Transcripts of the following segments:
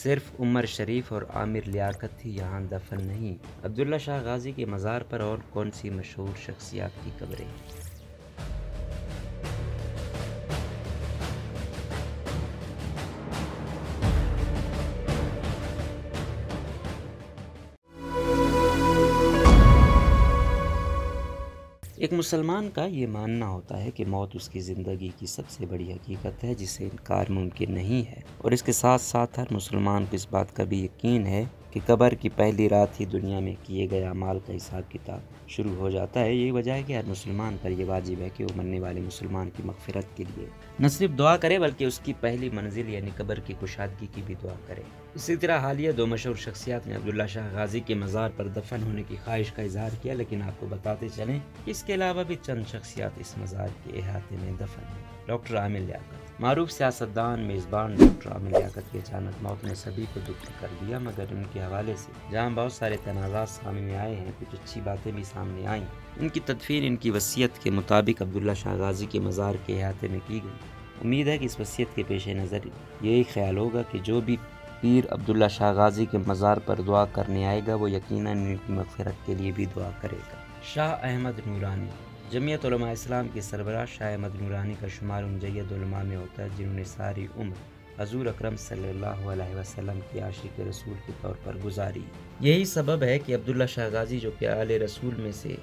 सिर्फ उमर शरीफ और आमिर लियाकत ही यहाँ दफन नहीं। अब्दुल्ला शाह गाजी के मज़ार पर और कौन सी मशहूर शख्सियात की कब्रें? एक मुसलमान का ये मानना होता है कि मौत उसकी ज़िंदगी की सबसे बड़ी हकीकत है जिसे इनकार मुमकिन नहीं है, और इसके साथ साथ हर मुसलमान को इस बात का भी यकीन है कि कब्र की पहली रात ही दुनिया में किए गए अमाल का हिसाब किताब शुरू हो जाता है। यही वजह है कि हर मुसलमान पर यह वाजिब है कि वो मरने वाले मुसलमान की मगफिरत के लिए न सिर्फ दुआ करे बल्कि उसकी पहली मंजिल यानी कब्र की कुशादगी की भी दुआ करे। इसी तरह हालिया दो मशहूर शख्सियात ने अब्दुल्ला शाह गाजी के मज़ार पर दफन होने की ख्वाहिश का इजहार किया, लेकिन आपको बताते चलें इसके अलावा भी चंद शख्सियात इस मज़ार के अहाते में दफन हैं। डॉक्टर आमिर लियाकत। मारूफ सियासतदान मेज़बान डॉक्टर आमिर लियाकत की अचानक मौत ने सभी को दुख कर दिया, मगर उनके हवाले से जहाँ बहुत सारे तनाज़ात सामने आए हैं, कुछ अच्छी बातें भी सामने आईं। इनकी तदफीन इनकी वसीयत के मुताबिक अब्दुल्ला शाह गाजी के मज़ार के अहाते में की गई। उम्मीद है कि इस वसीयत के पेश नज़र यही ख्याल होगा कि जो भी पीर अब्दुल्ला शाह गाजी के मज़ार पर दुआ करने आएगा वो यकीनन इनकी मग़फ़िरत के लिए भी दुआ करेगा। शाह अहमद नूरानी। जमीयत उलमा इस्लाम के सरबराह शाह अहमद नूरानी का शुमार उन जय्यद उलमा में होता है जिन्होंने सारी उम्र हजूर अकरम सल्लल्लाहु अलैहि वसल्लम की आशिक रसूल के तौर पर गुजारी। यही सबब है कि अब्दुल्ला शाह गाजी जो कि आले रसूल में से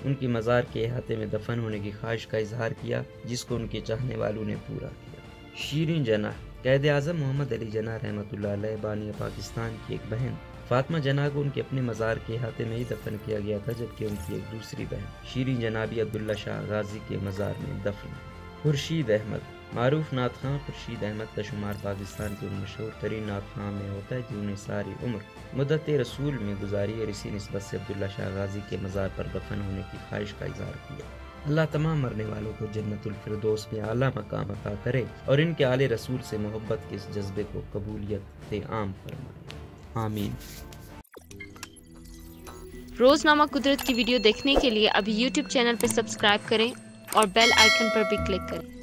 उनकी मज़ार के अहाते में दफन होने की ख्वाहिश का इजहार किया, जिसको उनके चाहने वालों ने पूरा किया। शीरीन जनाह। कैद आज़म मोहम्मद अली जनाह रहमतुल्लाह अलैह बानी पाकिस्तान की एक बहन फातिमा जनाह को उनके अपने मज़ार के अहाते में ही दफन किया गया था, जबकि उनकी एक दूसरी बहन शीरीन जनाह भी अब्दुल्ला शाह गाजी के मज़ार में दफन। खुर्शीद अहमद। मारूफ नात खां खुर्शीद अहमद का शुमार पाकिस्तान के उन मशहूर तरीन नात खां में होता है जिन्होंने सारी उम्र मुद्दत रसूल में गुजारी, और इसी निस्बत से अब्दुल्ला शाह गाजी के मज़ार पर दफन होने की ख्वाहिश का इज़हार किया। अल्लाह तमाम मरने वालों को जन्नतुल फिरदौस में आला मकाम अता करे और इनके आले रसूल से मोहब्बत के इस जज्बे को कबूलियत आम फरमाए। आमीन। रोज़नामा कुदरत की वीडियो देखने के लिए अभी YouTube चैनल पर सब्सक्राइब करें और बेल आइकन पर भी क्लिक करें।